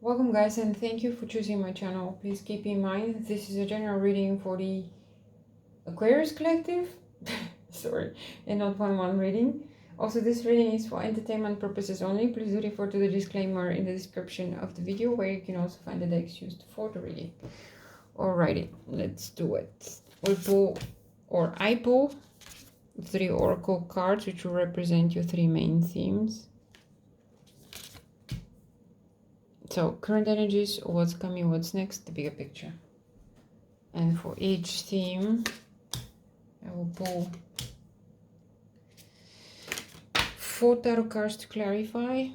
Welcome guys, and thank you for choosing my channel. Please keep in mind this is a general reading for the Aquarius collective. Sorry, and not one reading. Also, this reading is for entertainment purposes only. Please do refer to the disclaimer in the description of the video, where you can also find the decks used for the reading. Alrighty, let's do it. We pull, or I pull, 3 oracle cards which will represent your 3 main themes. So, current energies, what's coming, what's next, the bigger picture. And for each theme, I will pull 4 tarot cards to clarify.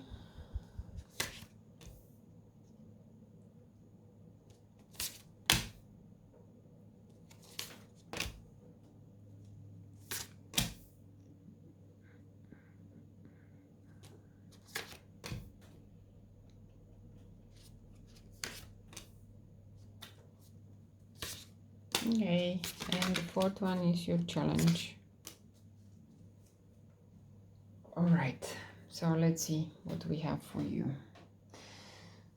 Okay, and the 4th one is your challenge. Alright, so let's see what we have for you.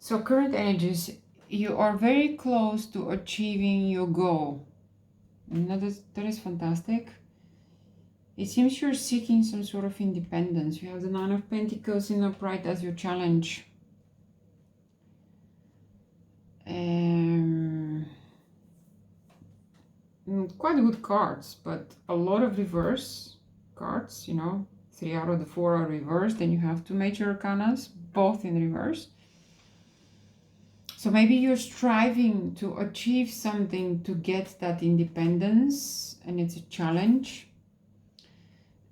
So current energies, you are very close to achieving your goal. And that is fantastic. It seems you're seeking some sort of independence. You have the 9 of Pentacles in upright as your challenge. Quite good cards, but a lot of reverse cards, you know. 3 out of the 4 are reversed. Then you have 2 major arcanas, both in reverse. So maybe you're striving to achieve something to get that independence, and it's a challenge.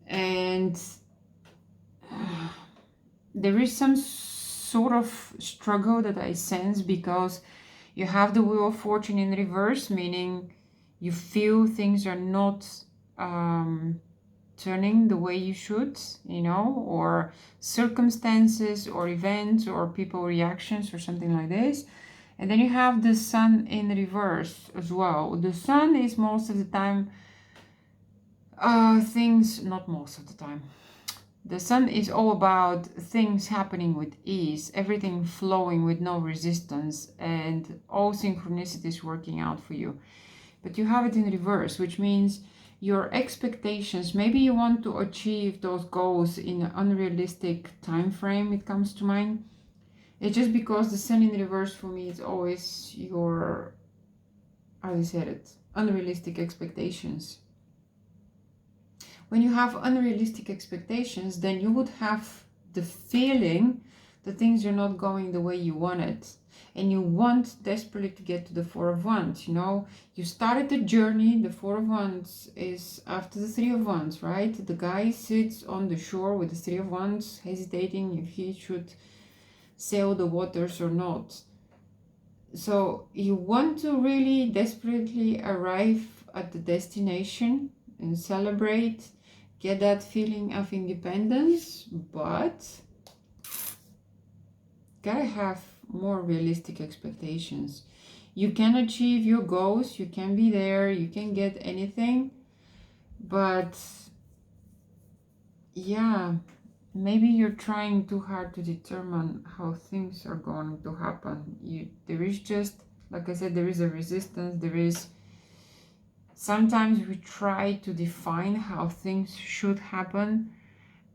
And there is some sort of struggle that I sense, because you have the Wheel of Fortune in reverse, meaning you feel things are not turning the way you should, you know, or circumstances or events or people reactions or something like this. And then you have the Sun in reverse as well. The Sun is most of the time things, not most of the time. The Sun is all about things happening with ease, everything flowing with no resistance, and all synchronicities working out for you. But you have it in reverse, which means your expectations, maybe you want to achieve those goals in an unrealistic time frame, it comes to mind. It's just because the Sun in reverse for me is always your, how do you say it, unrealistic expectations. When you have unrealistic expectations, then you would have the feeling that things are not going the way you want it. And you want desperately to get to the 4 of Wands, you know. You started the journey. The 4 of Wands is after the 3 of Wands, right? The guy sits on the shore with the 3 of Wands, hesitating if he should sail the waters or not. So you want to really desperately arrive at the destination and celebrate, get that feeling of independence, but gotta have more realistic expectations. You can achieve your goals, you can be there, you can get anything, but yeah, maybe you're trying too hard to determine how things are going to happen. There is just, like I said, there is a resistance. There is, sometimes we try to define how things should happen,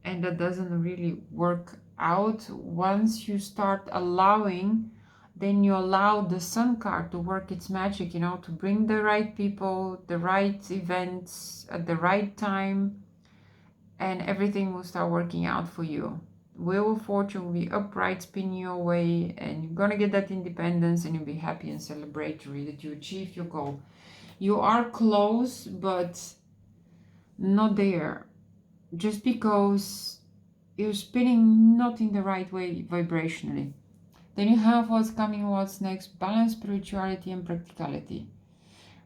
and that doesn't really work out. Once you start allowing, then you allow the Sun card to work its magic, you know, to bring the right people, the right events at the right time, and everything will start working out for you. Wheel of Fortune will be upright, spinning you away, and you're gonna get that independence, and you'll be happy and celebratory that you achieved your goal. You are close, but not there, just because you're spinning not in the right way vibrationally. Then you have what's coming, what's next, balance, spirituality, and practicality.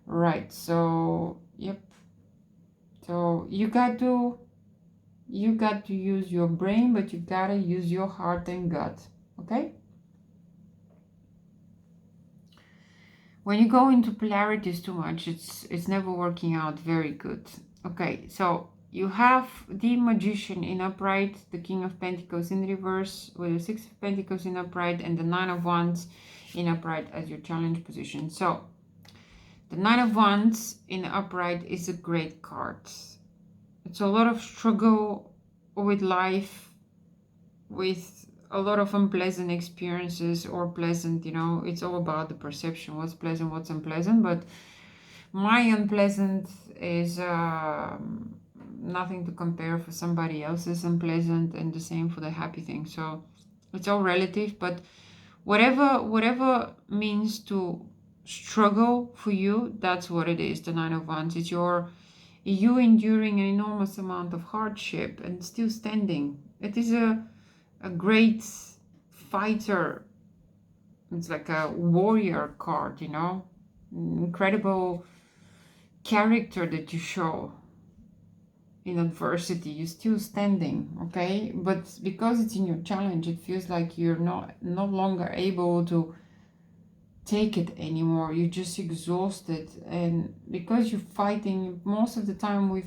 Right, so, yep. So you got to use your brain, but you gotta use your heart and gut, okay? When you go into polarities too much, it's never working out very good. Okay, so You have the Magician in upright, the King of Pentacles in reverse, with the Six of Pentacles in upright, and the Nine of Wands in upright as your challenge position. So the Nine of Wands in upright is a great card. It's a lot of struggle with life, with a lot of unpleasant experiences, or pleasant, you know, it's all about the perception, what's pleasant, what's unpleasant. But my unpleasant is nothing to compare for somebody else's unpleasant, and the same for the happy thing. So it's all relative, but whatever means to struggle for you, that's what it is. The Nine of Wands, it's you enduring an enormous amount of hardship and still standing. It is a great fighter. It's like a warrior card, you know, incredible character that you show in adversity. You're still standing, okay? But because it's in your challenge, it feels like you're no longer able to take it anymore. You're just exhausted, and because you're fighting, most of the time we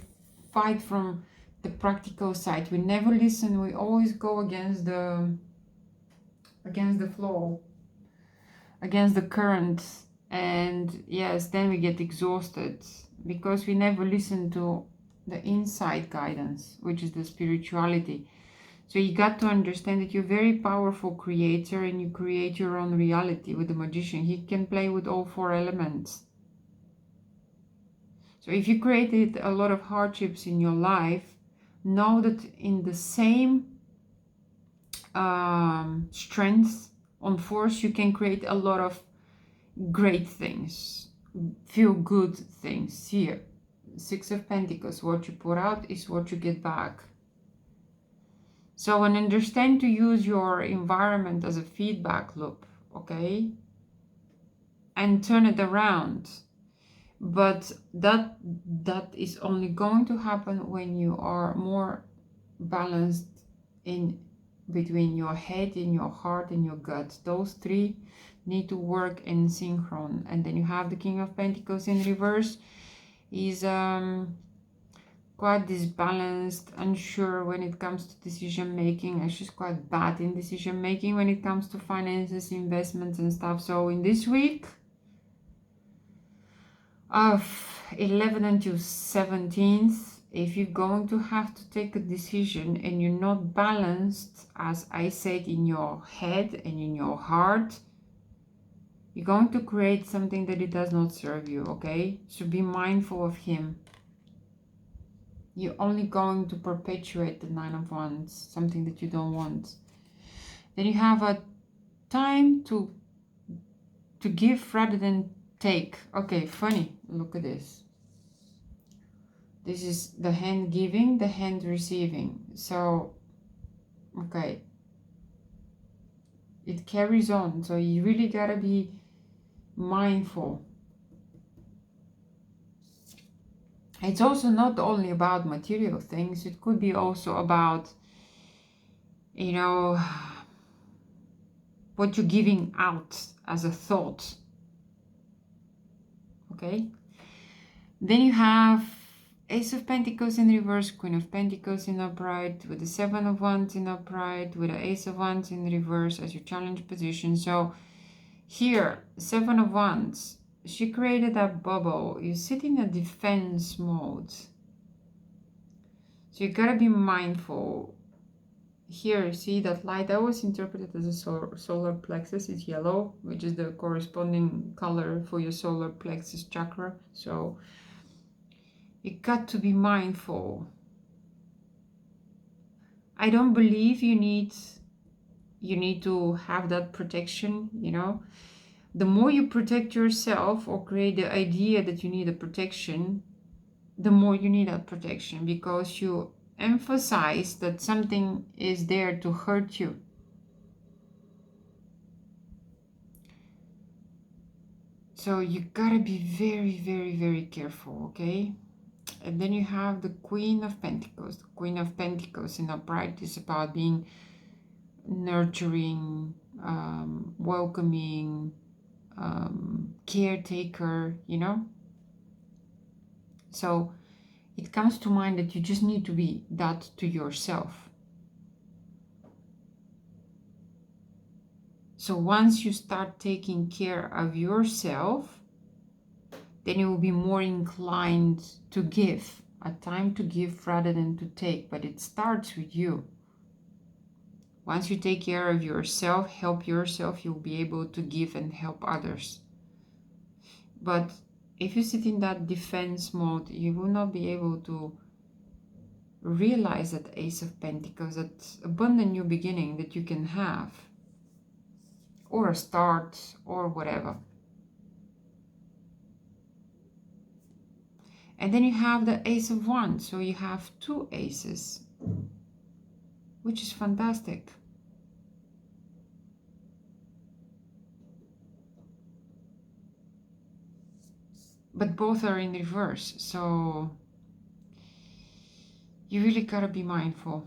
fight from the practical side. We never listen. We always go against the flow, against the current, and yes, then we get exhausted because we never listen to the inside guidance, which is the spirituality. So you got to understand that you're a very powerful creator, and you create your own reality with the Magician. He can play with all four elements. So if you created a lot of hardships in your life, know that in the same strength on force, you can create a lot of great things, feel good things. Here, Six of Pentacles, what you put out is what you get back. So, and understand to use your environment as a feedback loop, okay? And turn it around. But that is only going to happen when you are more balanced in between your head and your heart and your gut. Those three need to work in synchron. And then you have the King of Pentacles in reverse. He's quite disbalanced, unsure when it comes to decision making. She's quite bad in decision making when it comes to finances, investments and stuff. So in this week of 11th until 17th, if you're going to have to take a decision and you're not balanced, as I said, in your head and in your heart, you're going to create something that it does not serve you, okay? So be mindful of him. You're only going to perpetuate the Nine of Wands, something that you don't want. Then you have a time to give rather than take. Okay, funny. Look at this. This is the hand giving, the hand receiving. So, okay. It carries on. So you really gotta be mindful. It's also not only about material things. It could be also about, you know, what you're giving out as a thought. Okay? Then you have Ace of Pentacles in reverse, Queen of Pentacles in upright, with the Seven of Wands in upright, with the Ace of Wands in reverse as your challenge position. So here, Seven of Wands, she created that bubble. You sit in a defense mode. So you gotta be mindful. Here, see that light? That was interpreted as a solar plexus. It's yellow, which is the corresponding color for your solar plexus chakra. So you got to be mindful. I don't believe you need to have that protection, you know. The more you protect yourself or create the idea that you need a protection, the more you need that protection, because you emphasize that something is there to hurt you. So you gotta be very, very, very careful, okay? And then you have the Queen of Pentacles. The Queen of Pentacles in upright is about being nurturing, welcoming, caretaker, you know. So it comes to mind that you just need to be that to yourself. So once you start taking care of yourself, then you will be more inclined to give, a time to give rather than to take. But it starts with you. Once you take care of yourself, help yourself, you'll be able to give and help others. But if you sit in that defense mode, you will not be able to realize that Ace of Pentacles, that abundant new beginning that you can have, or a start, or whatever. And then you have the Ace of Wands, so you have two aces, which is fantastic. But both are in reverse, so you really gotta be mindful.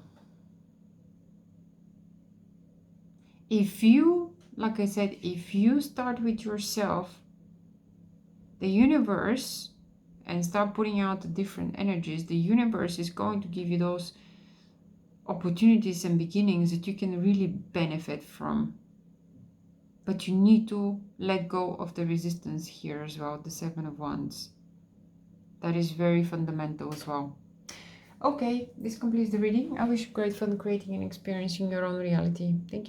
If you, like I said, if you start with yourself, the universe, and start putting out the different energies, the universe is going to give you those opportunities and beginnings that you can really benefit from. But you need to let go of the resistance here as well, the Seven of Wands. That is very fundamental as well. Okay, this completes the reading. I wish you great fun creating and experiencing your own reality. Thank you.